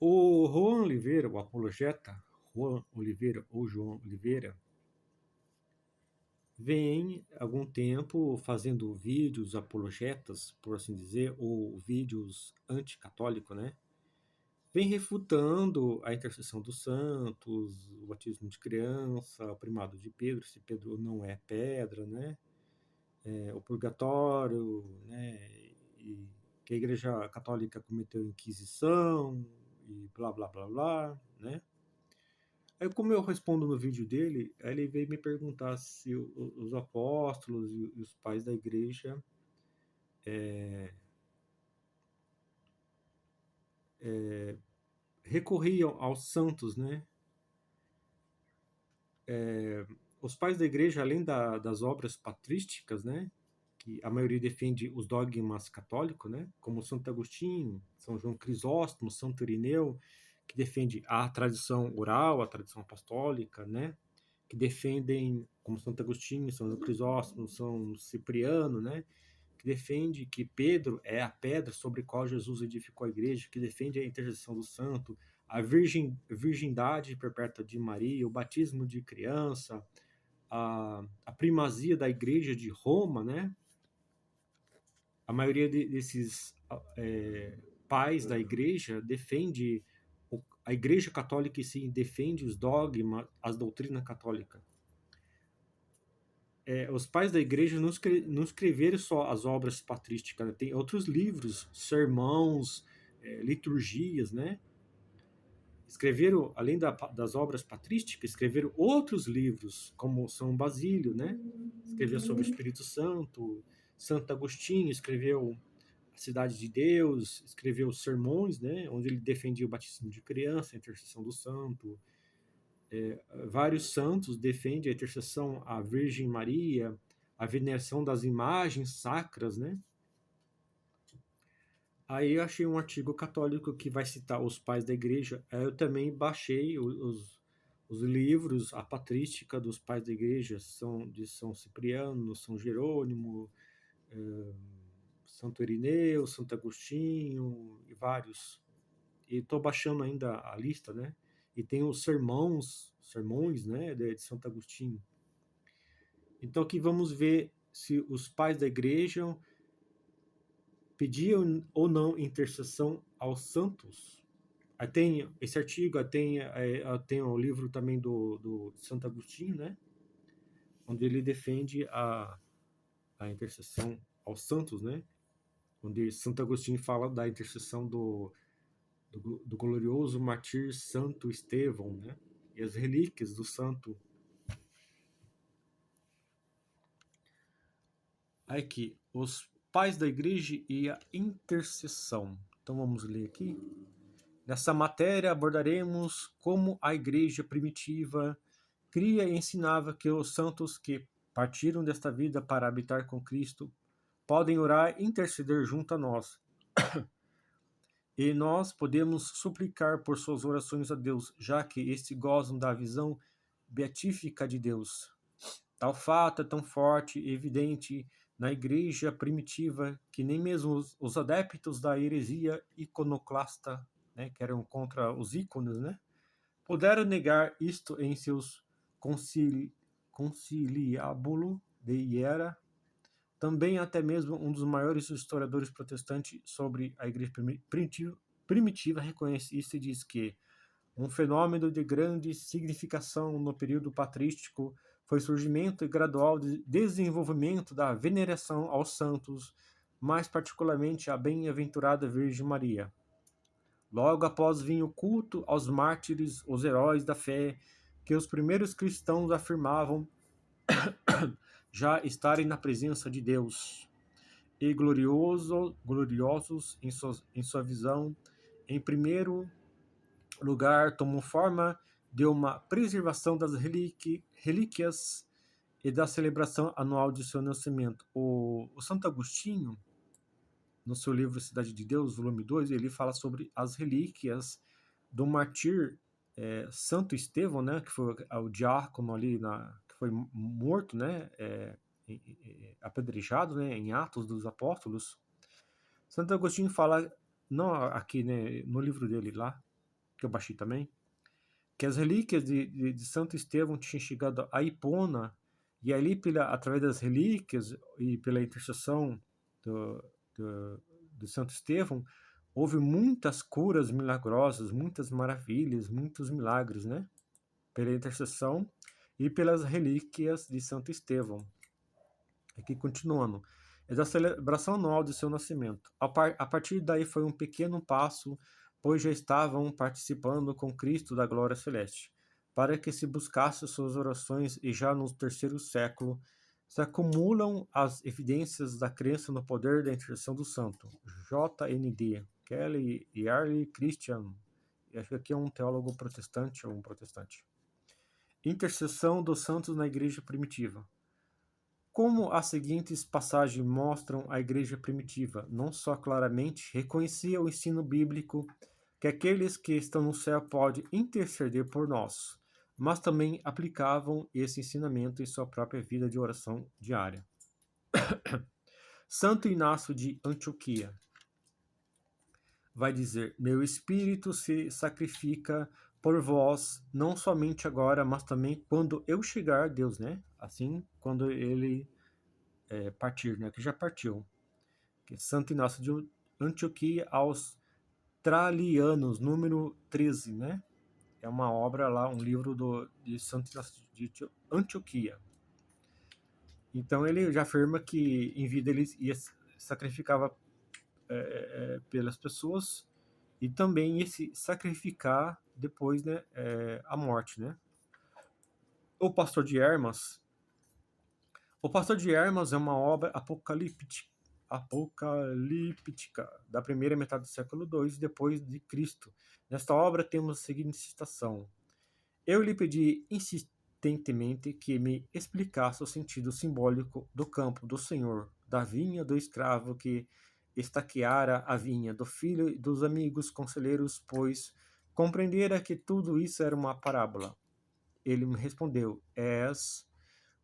O Juan Oliveira, o apologeta Juan Oliveira ou João Oliveira, vem há algum tempo fazendo vídeos apologetas, por assim dizer, ou vídeos anticatólicos, né? Vem refutando a intercessão dos santos, o batismo de criança, o primado de Pedro, se Pedro não é pedra, né? O purgatório, né? E que a Igreja Católica cometeu inquisição e blá blá blá blá, né? Aí, como eu respondo no vídeo dele, aí ele veio me perguntar se os apóstolos e os pais da igreja recorriam aos santos, né? Os pais da igreja, além das obras patrísticas, né? Que a maioria defende os dogmas católicos, né? Como Santo Agostinho, São João Crisóstomo, Santo Irineu, que defende a tradição oral, a tradição apostólica, né? Que defendem, como Santo Agostinho, São João Crisóstomo, São Cipriano, né? Que defende que Pedro é a pedra sobre a qual Jesus edificou a igreja, que defende a intercessão do santo, a virgindade perpétua de Maria, o batismo de criança, a primazia da igreja de Roma, né? A maioria desses pais da igreja defende a igreja católica e sim defende os dogmas, as doutrinas católicas. Os pais da igreja não escreveram só as obras patrísticas, né? Tem outros livros, sermãos, liturgias, né? Escreveram, além das obras patrísticas, escreveram outros livros, como São Basílio, né? Escreveu sobre o Espírito Santo, Santo Agostinho escreveu A Cidade de Deus, escreveu sermões, né? Onde ele defendia o batismo de criança, a intercessão do santo. Vários santos defendem a intercessão à Virgem Maria, a veneração das imagens sacras, né? Aí eu achei um artigo católico que vai citar os pais da igreja. Aí eu também baixei os livros, a patrística dos pais da igreja, de São Cipriano, São Jerônimo, Santo Irineu, Santo Agostinho e vários. E estou baixando ainda a lista, né? E tem os sermões, né, de Santo Agostinho. Então aqui vamos ver se os pais da igreja pediam ou não intercessão aos santos. Aí tem esse artigo, tem o livro também do Santo Agostinho, né? Onde ele defende a intercessão aos santos, né? Onde Santo Agostinho fala da intercessão do glorioso martir Santo Estevão, né? E as relíquias do santo. Aí aqui, os pais da igreja e a intercessão. Então vamos ler aqui. Nessa matéria abordaremos como a igreja primitiva cria e ensinava que os santos que partiram desta vida para habitar com Cristo podem orar e interceder junto a nós. E nós podemos suplicar por suas orações a Deus, já que estes gozam da visão beatífica de Deus. Tal fato é tão forte e evidente na igreja primitiva que nem mesmo os adeptos da heresia iconoclasta, né, que eram contra os ícones, né, puderam negar isto em seus conciliábulo de Hiera. Também até mesmo um dos maiores historiadores protestantes sobre a igreja primitiva reconhece isso e diz que um fenômeno de grande significação no período patrístico foi o surgimento e gradual desenvolvimento da veneração aos santos, mais particularmente à bem-aventurada Virgem Maria. Logo após vinha o culto aos mártires, os heróis da fé, que os primeiros cristãos afirmavam já estarem na presença de Deus, e gloriosos em sua visão, em primeiro lugar tomou forma de uma preservação das relíquias e da celebração anual de seu nascimento. O Santo Agostinho, no seu livro Cidade de Deus, volume 2, ele fala sobre as relíquias do martir Santo Estevão, né, que foi o diácono ali, que foi morto, né, apedrejado, né, em Atos dos Apóstolos. Santo Agostinho fala, não aqui, né, no livro dele lá, que eu baixei também, que as relíquias de Santo Estevão tinham chegado a Hipona, e ali, através das relíquias e pela intercessão do Santo Estevão, houve muitas curas milagrosas, muitas maravilhas, muitos milagres, né? Pela intercessão e pelas relíquias de Santo Estevão. Aqui continuando. É da celebração anual de seu nascimento. A partir daí foi um pequeno passo, pois já estavam participando com Cristo da glória celeste, para que se buscasse suas orações, e já no terceiro século se acumulam as evidências da crença no poder da intercessão do santo. J.N.D. Kelly e Arlie Christian. Acho que aqui é um teólogo protestante ou um protestante. Intercessão dos santos na igreja primitiva. Como as seguintes passagens mostram, a igreja primitiva não só claramente reconhecia o ensino bíblico que aqueles que estão no céu podem interceder por nós, mas também aplicavam esse ensinamento em sua própria vida de oração diária. Santo Inácio de Antioquia vai dizer: meu espírito se sacrifica por vós, não somente agora, mas também quando eu chegar, Deus, né? Assim, quando ele partir, né? Que já partiu. Que Santo Inácio de Antioquia aos Tralianos, número 13, né? É uma obra lá, um livro de Santo Inácio de Antioquia. Então ele já afirma que em vida ele sacrificava pelas pessoas, e também ia se sacrificar depois, né, a morte, né? O Pastor de Hermas. O Pastor de Hermas é uma obra apocalíptica da primeira metade do século II depois de Cristo. Nesta obra temos a seguinte citação: eu lhe pedi insistentemente que me explicasse o sentido simbólico do campo do Senhor, da vinha do escravo que estaqueara a vinha, do filho e dos amigos conselheiros, pois compreendera que tudo isso era uma parábola. Ele me respondeu: és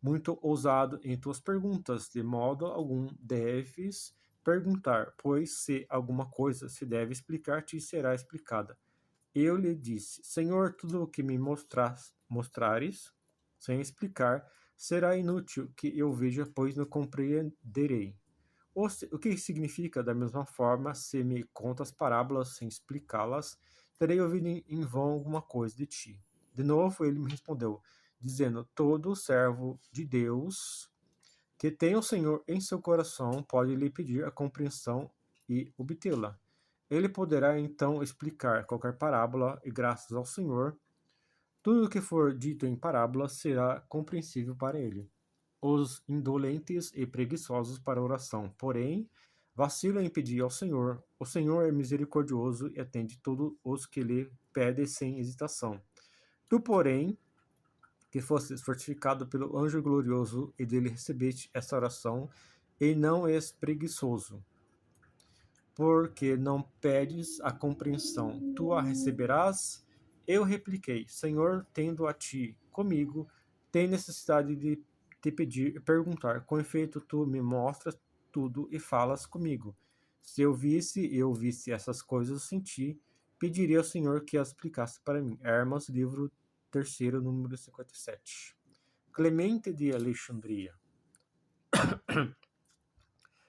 muito ousado em tuas perguntas, de modo algum deves perguntar, pois se alguma coisa se deve explicar, te será explicada. Eu lhe disse: Senhor, tudo o que me mostrares, sem explicar, será inútil que eu veja, pois não compreenderei. O que significa, da mesma forma, se me contas parábolas sem explicá-las, terei ouvido em vão alguma coisa de ti. De novo ele me respondeu, dizendo: todo servo de Deus que tem o Senhor em seu coração pode lhe pedir a compreensão e obtê-la. Ele poderá então explicar qualquer parábola, e graças ao Senhor, tudo o que for dito em parábola será compreensível para ele. Os indolentes e preguiçosos para a oração, porém, vacilam em pedir ao Senhor. O Senhor é misericordioso e atende todos os que lhe pedem sem hesitação. Tu, porém, que fostes fortificado pelo anjo glorioso, e dele recebeste esta oração, e não és preguiçoso, porque não pedes a compreensão, tu a receberás. Eu repliquei: Senhor, tendo a ti comigo, tem necessidade de te pedir e perguntar. Com efeito, tu me mostras tudo e falas comigo. Se eu visse essas coisas sem ti, pediria ao Senhor que as explicasse para mim. Hermas, livro 3º, número 57. Clemente de Alexandria.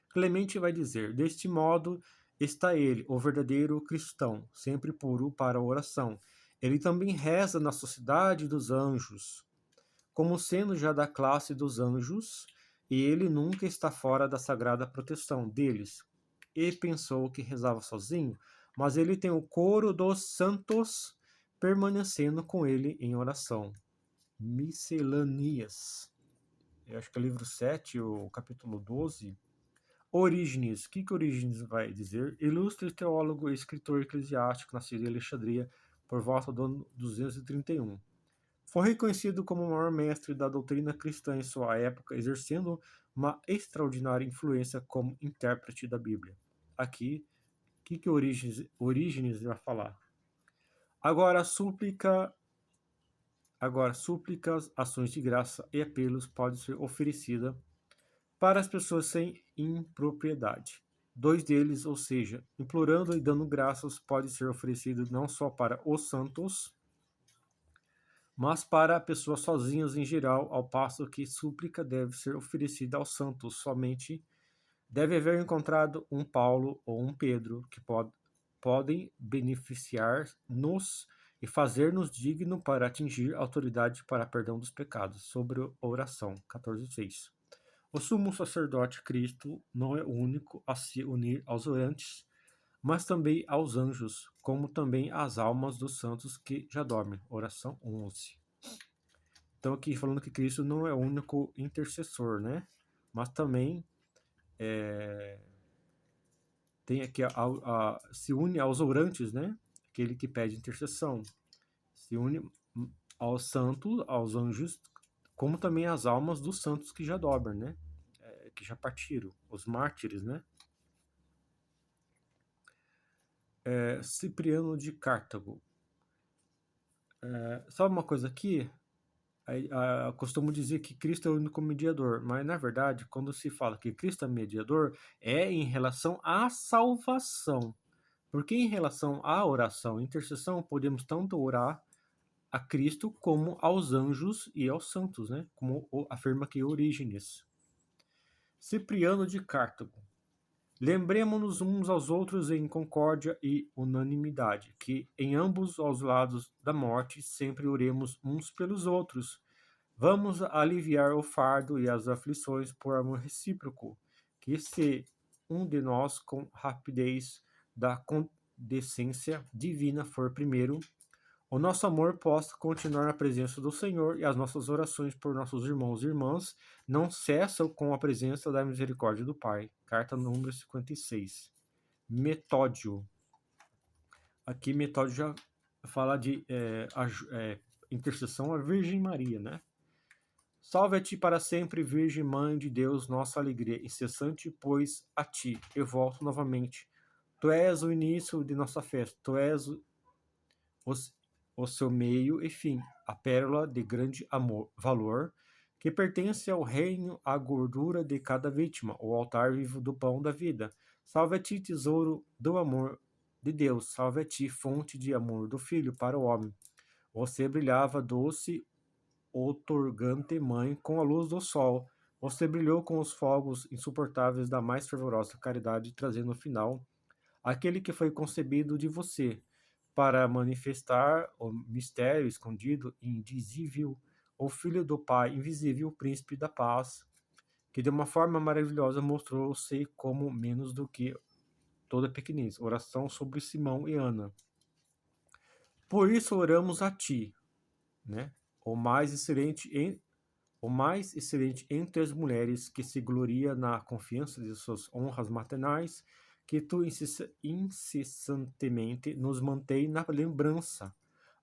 Clemente vai dizer: deste modo está ele, o verdadeiro cristão, sempre puro para a oração. Ele também reza na sociedade dos anjos, como sendo já da classe dos anjos, e ele nunca está fora da sagrada proteção deles. E pensou que rezava sozinho, mas ele tem o coro dos santos permanecendo com ele em oração. Miscelâneas. Eu acho que é o livro 7, o capítulo 12. Orígenes. O que Orígenes vai dizer? Ilustre teólogo e escritor eclesiástico, nascido em Alexandria por volta do ano 231. Foi reconhecido como o maior mestre da doutrina cristã em sua época, exercendo uma extraordinária influência como intérprete da Bíblia. Aqui, o que Orígenes vai falar? Agora, súplicas, ações de graça e apelos podem ser oferecidas para as pessoas sem impropriedade. dois deles, ou seja, implorando e dando graças, pode ser oferecido não só para os santos, mas para pessoas sozinhas em geral, ao passo que súplica deve ser oferecida aos santos somente. Deve haver encontrado um Paulo ou um Pedro que podem beneficiar-nos e fazer-nos digno para atingir autoridade para perdão dos pecados. Sobre a oração, 14:6. O sumo sacerdote Cristo não é o único a se unir aos orantes, mas também aos anjos, como também às almas dos santos que já dormem. Oração 11. Então aqui falando que Cristo não é o único intercessor, né? Mas também tem aqui se une aos orantes, né? Aquele que pede intercessão. Se une aos santos, aos anjos, como também às almas dos santos que já dormem, né? Que já partiram, os mártires, né? Cipriano de Cartago. Sabe uma coisa aqui? Costumo dizer que Cristo é o único mediador, mas na verdade, quando se fala que Cristo é mediador, é em relação à salvação. Porque em relação à oração e intercessão, podemos tanto orar a Cristo como aos anjos e aos santos, né? Como afirma aqui Orígenes. Cipriano de Cartago. Lembremo-nos uns aos outros em concórdia e unanimidade, que em ambos os lados da morte sempre oremos uns pelos outros. Vamos aliviar o fardo e as aflições por amor recíproco, que se um de nós com rapidez da condescência divina for primeiro, o nosso amor possa continuar na presença do Senhor e as nossas orações por nossos irmãos e irmãs não cessam com a presença da misericórdia do Pai. Carta número 56. Metódio. Aqui Metódio já fala de intercessão à Virgem Maria, né? Salve-te para sempre, Virgem Mãe de Deus, nossa alegria incessante, pois a ti eu volto novamente. Tu és o início de nossa festa, tu és o seu meio e fim, a pérola de grande valor, que pertence ao reino, à gordura de cada vítima, o altar vivo do pão da vida. Salve a ti, tesouro do amor de Deus, salve a ti, fonte de amor do Filho para o homem. Você brilhava doce, outorgante mãe, com a luz do sol. Você brilhou com os fogos insuportáveis da mais fervorosa caridade, trazendo no final aquele que foi concebido de você, para manifestar o mistério escondido e indizível, o Filho do Pai invisível, Príncipe da Paz, que de uma forma maravilhosa mostrou-se como menos do que toda pequenez. Oração sobre Simão e Ana. Por isso oramos a ti, né? O mais excelente entre as mulheres, que se gloria na confiança de suas honras maternais, que tu incessantemente nos mantém na lembrança.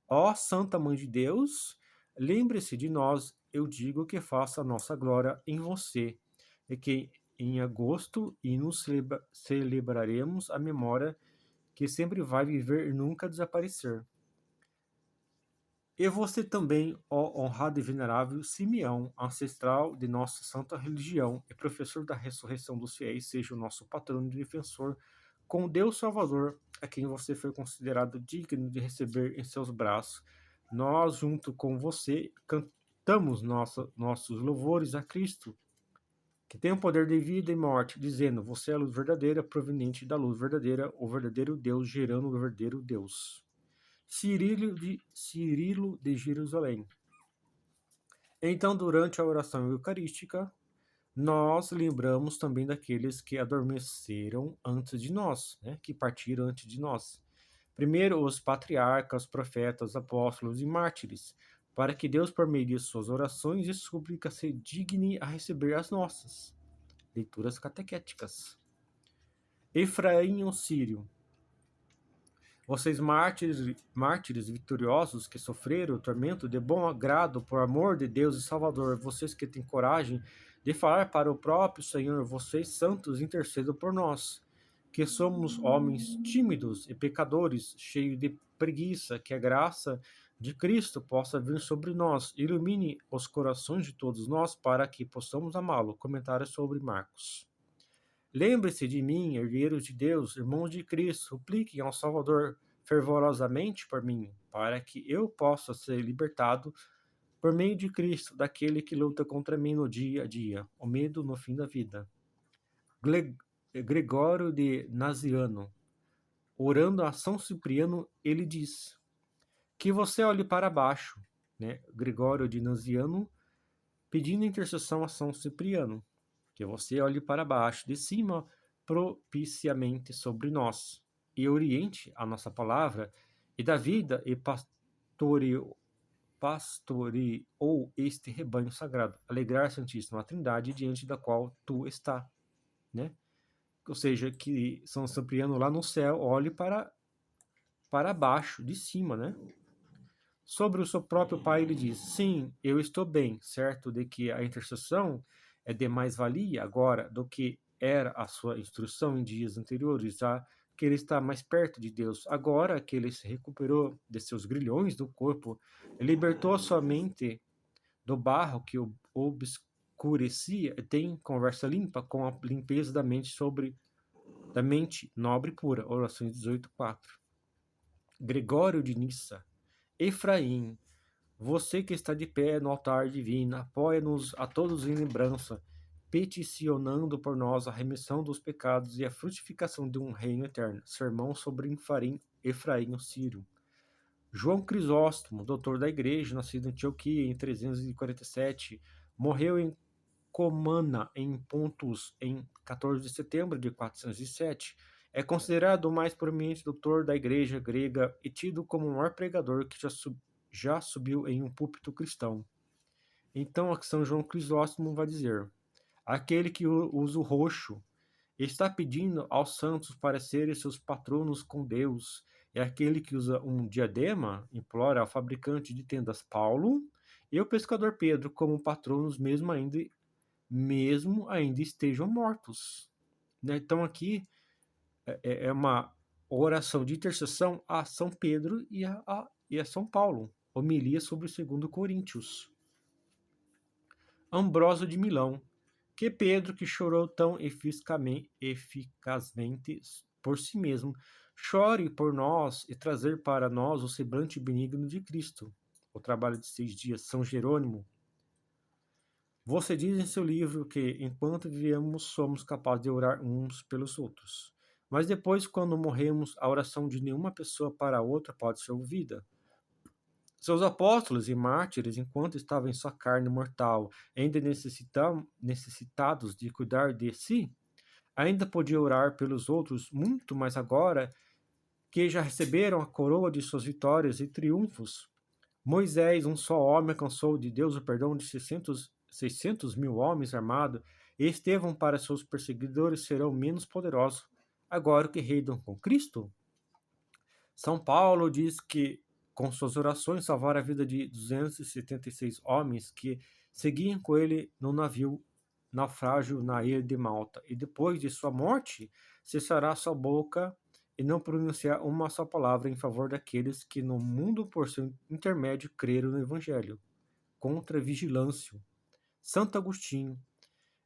Ó Santa Mãe de Deus, lembre-se de nós, eu digo que faça a nossa glória em você, e que em agosto nos celebraremos a memória que sempre vai viver e nunca desaparecer. E você também, ó honrado e venerável Simeão, ancestral de nossa santa religião e professor da ressurreição dos fiéis, seja o nosso patrono e defensor, com Deus Salvador, a quem você foi considerado digno de receber em seus braços. Nós, junto com você, cantamos nossos louvores a Cristo, que tem o poder de vida e morte, dizendo: você é a luz verdadeira, proveniente da luz verdadeira, o verdadeiro Deus, gerando o verdadeiro Deus. Cirilo de Jerusalém. Então, durante a oração eucarística, nós lembramos também daqueles que adormeceram antes de nós, né? Que partiram antes de nós. Primeiro, os patriarcas, profetas, apóstolos e mártires, para que Deus, por meio de suas orações e súplicas, se digne a receber as nossas. Leituras catequéticas. Efraim o Sírio. Vocês mártires vitoriosos que sofreram o tormento de bom agrado por amor de Deus e Salvador, vocês que têm coragem de falar para o próprio Senhor, vocês santos intercedam por nós, que somos homens tímidos e pecadores, cheios de preguiça, que a graça de Cristo possa vir sobre nós, ilumine os corações de todos nós para que possamos amá-lo. Comentário sobre Marcos. Lembre-se de mim, herdeiros de Deus, irmãos de Cristo, supliquem ao Salvador fervorosamente por mim, para que eu possa ser libertado por meio de Cristo daquele que luta contra mim no dia a dia, o medo no fim da vida. Gregório de Naziano, orando a São Cipriano, ele diz que você olhe para baixo, né? Gregório de Naziano pedindo intercessão a São Cipriano, que você olhe para baixo, de cima propiciamente sobre nós, e oriente a nossa palavra, e da vida e pastoreou este rebanho sagrado, alegrar a Santíssima Trindade diante da qual tu está, né? Ou seja, que São Cipriano lá no céu olhe para baixo, de cima, né? Sobre o seu próprio pai, ele diz: sim, eu estou bem, certo de que a intercessão é de mais valia agora do que era a sua instrução em dias anteriores, já que ele está mais perto de Deus. Agora que ele se recuperou de seus grilhões do corpo, libertou a sua mente do barro que o obscurecia, e tem conversa limpa com a limpeza da mente nobre e pura. Orações 18:4. Gregório de Nissa. Efraim, você que está de pé no altar divino, apoia-nos a todos em lembrança, peticionando por nós a remissão dos pecados e a frutificação de um reino eterno. Sermão sobre Efraim o Sírio. João Crisóstomo, doutor da igreja, nascido em Antioquia em 347, morreu em Comana, em Pontus, em 14 de setembro de 407. É considerado o mais proeminente doutor da igreja grega e tido como o maior pregador que já subiu em um púlpito cristão. Então, aqui São João Crisóstomo vai dizer: aquele que usa o roxo está pedindo aos santos para serem seus patronos com Deus. É aquele que usa um diadema, implora ao fabricante de tendas Paulo e ao pescador Pedro como patronos, mesmo ainda estejam mortos. Né? Então, aqui é uma oração de intercessão a São Pedro e a São Paulo. Homilia sobre o 2 Coríntios. Ambrósio de Milão. Que Pedro, que chorou tão eficazmente por si mesmo, chore por nós e trazer para nós o semblante benigno de Cristo. O trabalho de 6 dias. São Jerônimo. Você diz em seu livro que, enquanto vivemos, somos capazes de orar uns pelos outros. Mas depois, quando morremos, a oração de nenhuma pessoa para a outra pode ser ouvida. Seus apóstolos e mártires, enquanto estavam em sua carne mortal, ainda necessitados de cuidar de si, ainda podiam orar pelos outros muito mais agora que já receberam a coroa de suas vitórias e triunfos. Moisés, um só homem, alcançou de Deus o perdão de 600 mil homens armados, e Estevão para seus perseguidores serão menos poderosos agora que reinam com Cristo? São Paulo diz que com suas orações salvaram a vida de 276 homens que seguiam com ele no navio naufrágio na ilha de Malta, e depois de sua morte cessará sua boca e não pronunciar uma só palavra em favor daqueles que no mundo por seu intermédio creram no Evangelho. Contra vigilância. Santo Agostinho,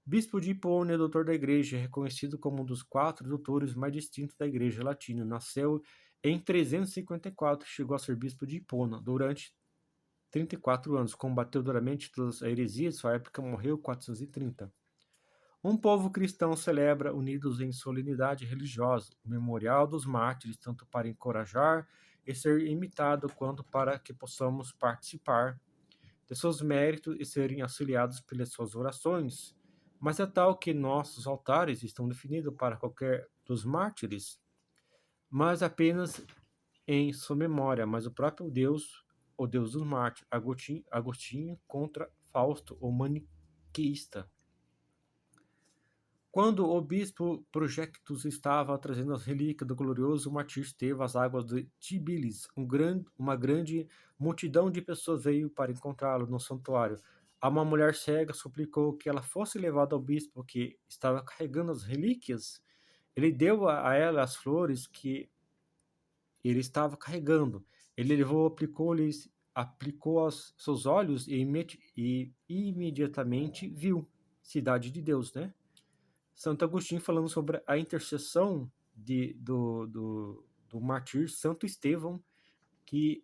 bispo de Hipona e doutor da igreja, reconhecido como um dos 4 doutores mais distintos da igreja latina, nasceu em 354 e chegou a ser bispo de Hipona durante 34 anos, combateu duramente todas as heresias de sua época, morreu em 430. Um povo cristão celebra, unidos em solenidade religiosa, o memorial dos mártires, tanto para encorajar e ser imitado, quanto para que possamos participar de seus méritos e serem auxiliados pelas suas orações. Mas é tal que nossos altares estão definidos para qualquer dos mártires, mas apenas em sua memória, mas o próprio Deus, o Deus dos mártires. Agostinho contra Fausto, o maniqueísta. Quando o bispo Projectus estava trazendo as relíquias do glorioso martír Estevão às águas de Tibilis, uma grande multidão de pessoas veio para encontrá-lo no santuário. Uma mulher cega suplicou que ela fosse levada ao bispo que estava carregando as relíquias. Ele deu a ela as flores que ele estava carregando. Ele levou, aplicou aos seus olhos e imediatamente viu. Cidade de Deus, né? Santo Agostinho falando sobre a intercessão do mártir Santo Estevão, que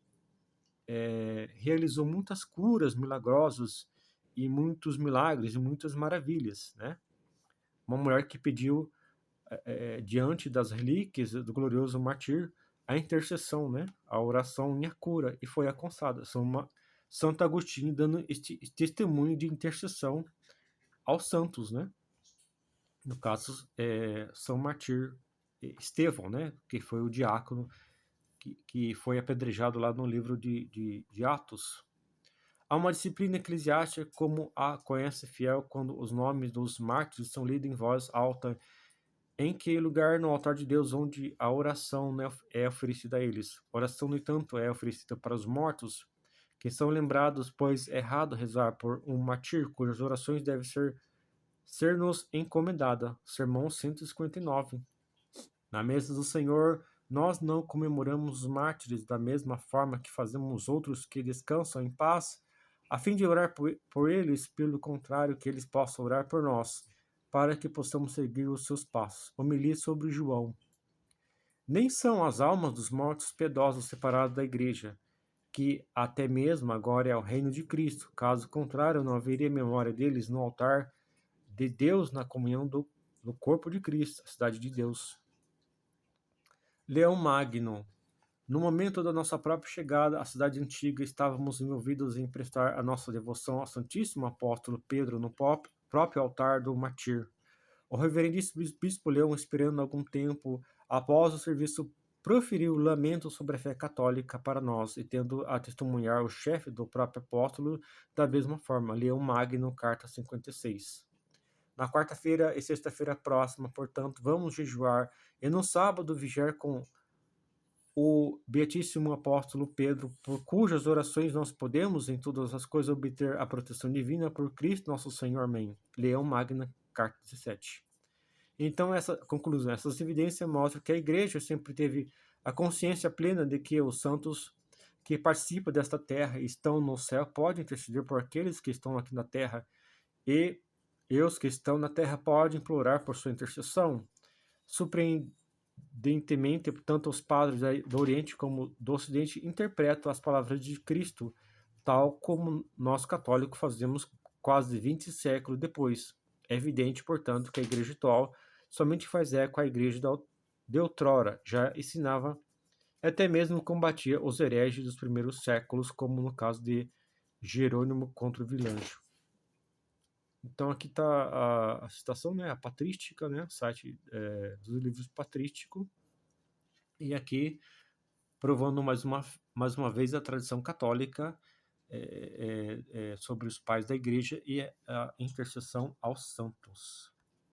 realizou muitas curas milagrosas e muitos milagres e muitas maravilhas, né? Uma mulher que pediu diante das relíquias do glorioso mártir a intercessão, né? A oração e a cura, e foi alcançada. Santo Agostinho dando este testemunho de intercessão aos santos, né? No caso, São Martir Estevão, né? Que foi o diácono que foi apedrejado lá no livro de Atos. Há uma disciplina eclesiástica como a conhece fiel quando os nomes dos mártires são lidos em voz alta, em que lugar no altar de Deus onde a oração é oferecida a eles. A oração, no entanto, é oferecida para os mortos, que são lembrados, pois é errado rezar por um mártir cujas orações devem ser-nos encomendada. Sermão 159. Na mesa do Senhor, nós não comemoramos os mártires da mesma forma que fazemos outros que descansam em paz, a fim de orar por eles, pelo contrário, que eles possam orar por nós, para que possamos seguir os seus passos. Homilia sobre João. Nem são as almas dos mortos piedosos separados da igreja, que até mesmo agora é o reino de Cristo. Caso contrário, não haveria memória deles no altar de Deus, na comunhão do corpo de Cristo, a cidade de Deus. Leão Magno. No momento da nossa própria chegada à cidade antiga, estávamos envolvidos em prestar a nossa devoção ao Santíssimo Apóstolo Pedro no próprio altar do martir. O reverendíssimo bispo Leão, esperando algum tempo após o serviço, proferiu lamento sobre a fé católica para nós, e tendo a testemunhar o chefe do próprio apóstolo da mesma forma. Leão Magno, carta 56. Na quarta-feira e sexta-feira próxima, portanto, vamos jejuar, e no sábado vigiar com o Beatíssimo Apóstolo Pedro, por cujas orações nós podemos, em todas as coisas, obter a proteção divina por Cristo nosso Senhor. Amém. Leão Magna, carta 17. Então, essas evidências mostram que a Igreja sempre teve a consciência plena de que os santos que participam desta terra e estão no céu podem interceder por aqueles que estão aqui na terra, e os que estão na terra podem implorar por sua intercessão. Surpreendentemente, tanto os padres do Oriente como do Ocidente interpretam as palavras de Cristo, tal como nós católicos fazemos quase 20 séculos depois. É evidente, portanto, que a Igreja atual somente faz eco à Igreja de outrora, já ensinava, até mesmo combatia os hereges dos primeiros séculos, como no caso de Jerônimo contra o Vilâncio. Então aqui está a citação, né, a patrística, né, site dos livros patrístico, e aqui provando mais uma vez a tradição católica sobre os pais da igreja e a intercessão aos santos.